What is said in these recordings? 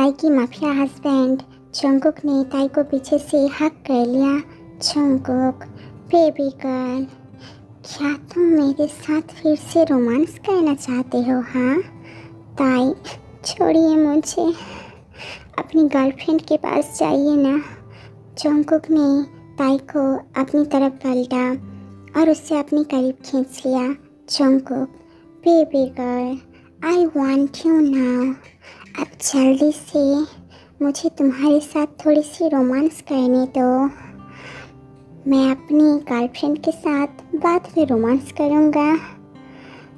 ताई की mafia husband Jungkook ने ताई को पीछे से हक कर लिया। जंगकुक, बेबी गर्ल, क्या तुम मेरे साथ फिर से रोमांस करना चाहते हो? हाँ ताई, छोड़िए मुझे, अपनी गर्लफ्रेंड के पास जाइए ना। जंगकुक ने ताई को अपनी तरफ पलटा और उससे अपने करीब खींच लिया। Jungkook, baby girl, I want you now. अब जल्दी से मुझे तुम्हारे साथ थोड़ी सी रोमांस करने दो। मैं अपनी गर्लफ्रेंड के साथ बाद में रोमांस करूँगा।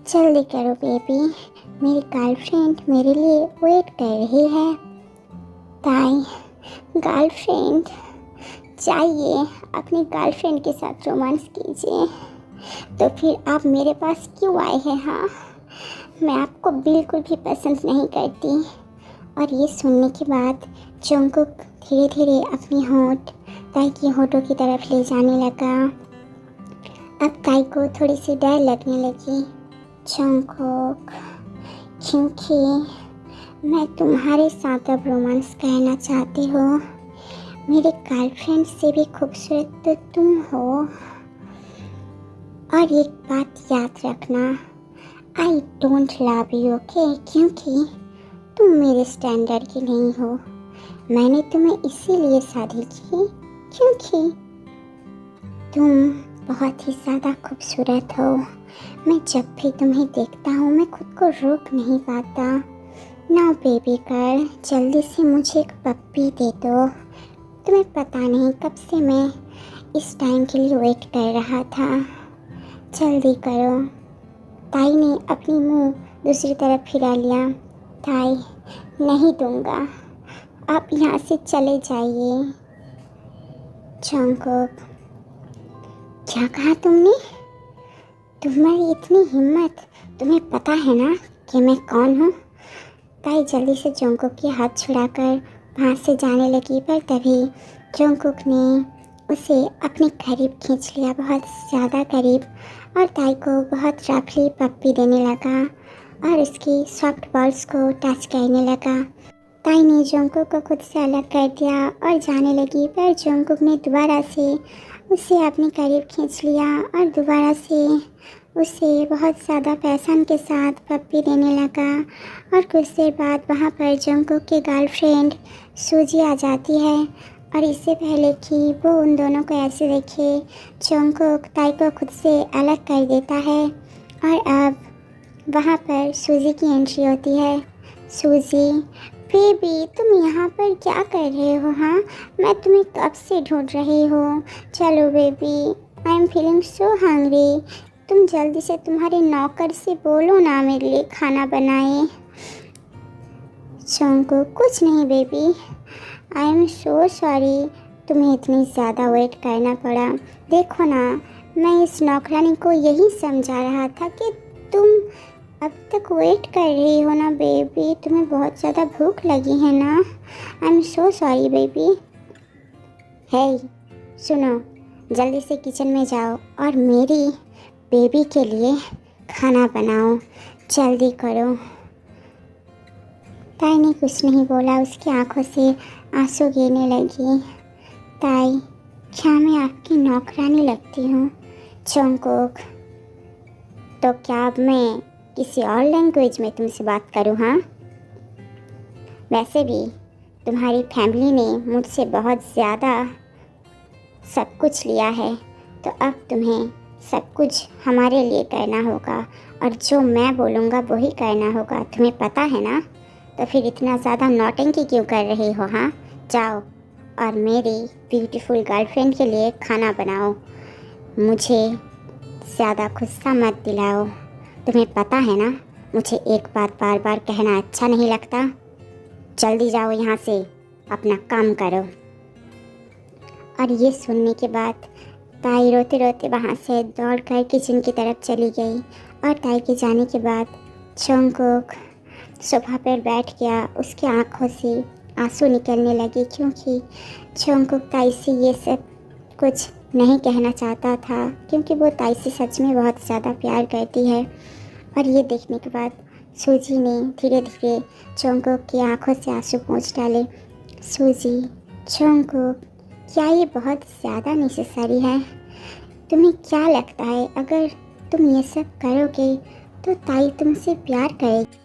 जल्दी करो बेबी, मेरी गर्लफ्रेंड मेरे लिए वेट कर रही है। ताई, गर्लफ्रेंड, जाइए अपनी गर्लफ्रेंड के साथ रोमांस कीजिए। तो फिर आप मेरे पास क्यों आए हैं? हाँ, मैं आपको बिल्कुल भी पसंद नहीं करती। और ये सुनने के बाद जंगकुक धीरे धीरे अपनी होंठ ताई की होठों की तरफ ले जाने लगा। अब ताई को थोड़ी सी डर लगने लगी। जंगकुक, क्योंकि मैं तुम्हारे साथ अब रोमांस करना चाहती हूँ। मेरी गर्लफ्रेंड से भी खूबसूरत तो तुम हो। और एक बात याद रखना, I don't love you, okay? क्योंकि तुम मेरे स्टैंडर्ड की नहीं हो। मैंने तुम्हें इसीलिए शादी की क्योंकि तुम बहुत ही ज़्यादा खूबसूरत हो। मैं जब भी तुम्हें देखता हूँ मैं खुद को रोक नहीं पाता। नाउ बेबी गर्ल, जल्दी से मुझे एक पप्पी दे दो। तुम्हें पता नहीं कब से मैं इस टाइम के लिए वेट कर रहा था। जल्दी करो। ताई ने अपनी मुंह दूसरी तरफ फिरा लिया। ताई, नहीं दूंगा, आप यहाँ से चले जाइए। जंगकुक, क्या कहा तुमने? तुम्हारी इतनी हिम्मत, तुम्हें पता है ना कि मैं कौन हूँ? ताई जल्दी से जंगकुक के हाथ छुड़ाकर वहाँ से जाने लगी, पर तभी जंगकुक ने उसे अपने करीब खींच लिया, बहुत ज़्यादा करीब, और ताई को बहुत रफली पप्पी देने लगा और उसकी सॉफ्ट बॉल्स को टच करने लगा। ताई ने जंगकुक को खुद से अलग कर दिया और जाने लगी, पर जंगकुक ने दोबारा से उसे अपने करीब खींच लिया और दोबारा से उसे बहुत ज़्यादा पैशन के साथ पप्पी देने लगा। और कुछ देर बाद वहाँ पर जंगकुक की गर्लफ्रेंड सूजी आ जाती है और इससे पहले कि वो उन दोनों को ऐसे देखे, जंगकुक ताई को खुद से अलग कर देता है। और अब वहाँ पर सूजी की एंट्री होती है। सूजी, बेबी, तुम यहाँ पर क्या कर रहे हो? हाँ, मैं तुम्हें कब से ढूंढ रही हूँ। चलो baby, I am feeling so hungry. तुम जल्दी से तुम्हारे नौकर से बोलो ना मेरे लिए खाना बनाए। जंगकुक, कुछ नहीं baby, I am so sorry, तुम्हें इतनी ज़्यादा वेट करना पड़ा। देखो ना, मैं इस नौकरानी को यही समझा रहा था कि तुम अब तक वेट कर रही हो ना बेबी, तुम्हें बहुत ज़्यादा भूख लगी है ना। I am so sorry baby. Hey सुनो, जल्दी से किचन में जाओ और मेरी बेबी के लिए खाना बनाओ, जल्दी करो। ताई ने कुछ नहीं बोला, उसकी आंखों से आंसू गिरने लगी। ताई, क्या मैं आपकी नौकरानी लगती हूँ? जंगकुक, तो क्या अब मैं किसी और लैंग्वेज में तुमसे बात करूँ? हाँ, वैसे भी तुम्हारी फैमिली ने मुझसे बहुत ज़्यादा सब कुछ लिया है, तो अब तुम्हें सब कुछ हमारे लिए करना होगा और जो मैं बोलूँगा वही करना होगा, तुम्हें पता है ना? तो फिर इतना ज़्यादा नौटंकी क्यों कर रही हो? हाँ, जाओ और मेरी ब्यूटीफुल गर्लफ्रेंड के लिए खाना बनाओ। मुझे ज़्यादा गुस्सा मत दिलाओ। तुम्हें पता है ना, मुझे एक बात बार बार कहना अच्छा नहीं लगता। जल्दी जाओ यहाँ से, अपना काम करो। और ये सुनने के बाद ताई रोते रोते वहाँ से दौड़कर किचन की तरफ चली गई। और ताई के जाने के बाद जंगकुक सोफा पर बैठ गया, उसकी आँखों से आंसू निकलने लगे क्योंकि जंगकुक ताई से ये सब कुछ नहीं कहना चाहता था, क्योंकि वो ताई से सच में बहुत ज़्यादा प्यार करती है। और ये देखने के बाद सूजी ने धीरे धीरे जंगकुक की आंखों से आंसू पोंछ डाले। सूजी, जंगकुक, क्या ये बहुत ज़्यादा नेसेसरी है? तुम्हें क्या लगता है अगर तुम ये सब करोगे तो ताई तुमसे प्यार करेगी?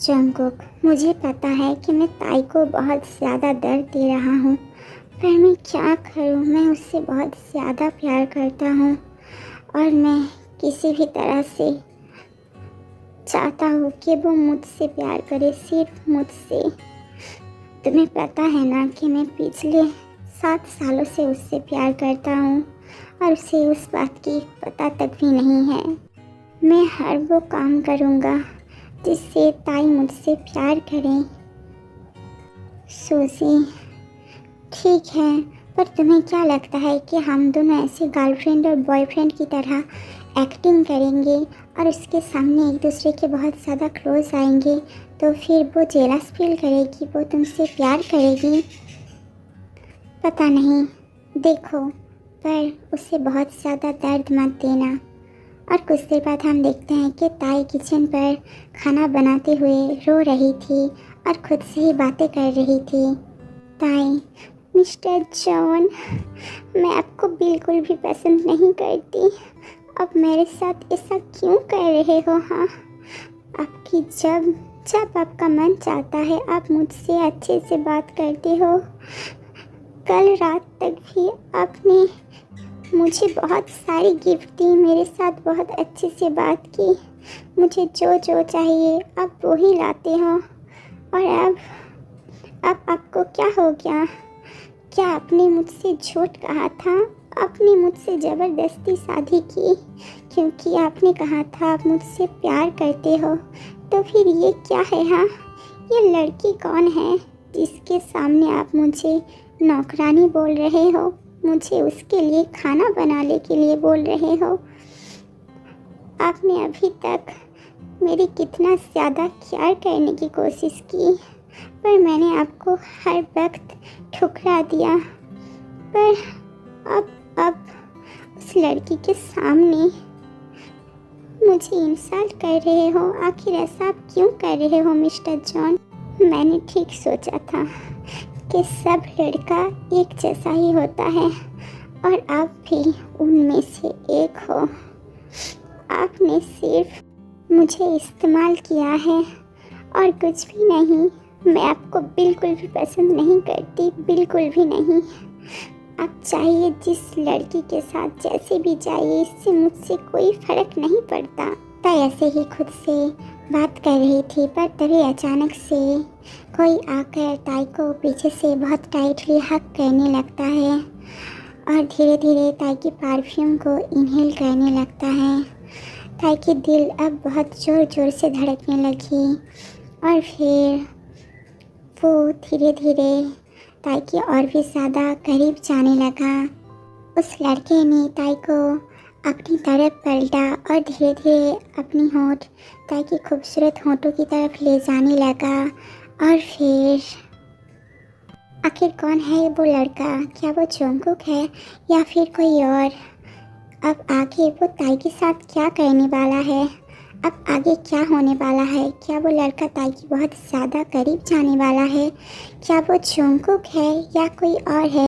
जंगकुक, मुझे पता है कि मैं ताई को बहुत ज़्यादा दर्द दे रहा हूँ, पर मैं क्या करूँ? मैं उससे बहुत ज़्यादा प्यार करता हूँ और मैं किसी भी तरह से चाहता हूँ कि वो मुझसे प्यार करे, सिर्फ मुझसे। तुम्हें पता है ना कि मैं पिछले 7 सालों से उससे प्यार करता हूँ और उसे उस बात की पता तक भी नहीं है। मैं हर वो काम करूँगा जिससे ताई मुझसे प्यार करें। सूजी, ठीक है, पर तुम्हें क्या लगता है कि हम दोनों ऐसे गर्लफ्रेंड और बॉयफ्रेंड की तरह एक्टिंग करेंगे और उसके सामने एक दूसरे के बहुत ज़्यादा क्लोज आएंगे तो फिर वो जेलस फील करेगी, वो तुमसे प्यार करेगी? पता नहीं, देखो, पर उसे बहुत ज़्यादा दर्द मत देना। और कुछ देर बाद हम देखते हैं कि ताई किचन पर खाना बनाते हुए रो रही थी और खुद से ही बातें कर रही थी। ताई, मिस्टर जॉन, मैं आपको बिल्कुल भी पसंद नहीं करती। अब मेरे साथ ऐसा क्यों कर रहे हो? हाँ, आपकी जब आपका मन चाहता है आप मुझसे अच्छे से बात करते हो। कल रात तक भी आपने मुझे बहुत सारी गिफ्ट दी, मेरे साथ बहुत अच्छे से बात की, मुझे जो जो चाहिए आप वो ही लाते हो। और अब आपको क्या हो गया? क्या आपने मुझसे झूठ कहा था? आपने मुझसे ज़बरदस्ती शादी की क्योंकि आपने कहा था आप मुझसे प्यार करते हो। तो फिर ये क्या है? हाँ, ये लड़की कौन है जिसके सामने आप मुझे नौकरानी बोल रहे हो, मुझे उसके लिए खाना बनाने के लिए बोल रहे हो? आपने अभी तक मेरी कितना ज़्यादा केयर करने की कोशिश की, पर मैंने आपको हर वक्त ठुकरा दिया। पर अब उस लड़की के सामने मुझे इंसल्ट कर रहे हो। आखिर ऐसा आप क्यों कर रहे हो मिस्टर जॉन? मैंने ठीक सोचा था कि सब लड़का एक जैसा ही होता है और आप भी उनमें से एक हो। आपने सिर्फ मुझे इस्तेमाल किया है और कुछ भी नहीं। मैं आपको बिल्कुल भी पसंद नहीं करती, बिल्कुल भी नहीं। आप चाहिए जिस लड़की के साथ जैसे भी जाइए, इससे मुझसे कोई फ़र्क नहीं पड़ता। ताई ऐसे ही खुद से बात कर रही थी, पर तभी अचानक से कोई आकर ताई को पीछे से बहुत टाइटली हग करने लगता है और धीरे धीरे ताई की परफ्यूम को इनहेल करने लगता है। ताई की दिल अब बहुत ज़ोर ज़ोर से धड़कने लगी और फिर वो धीरे धीरे ताई की और भी ज़्यादा करीब जाने लगा। उस लड़के ने ताई को अपनी तरफ पलटा और धीरे धीरे अपनी होंठ ताई की खूबसूरत होंठों की तरफ ले जाने लगा। और फिर आखिर कौन है वो लड़का? क्या वो जंगकुक है या फिर कोई और? अब आगे वो ताई के साथ क्या करने वाला है? अब आगे क्या होने वाला है? क्या वो लड़का ताई की बहुत ज़्यादा करीब जाने वाला है? क्या वो जंगकुक है या कोई और है?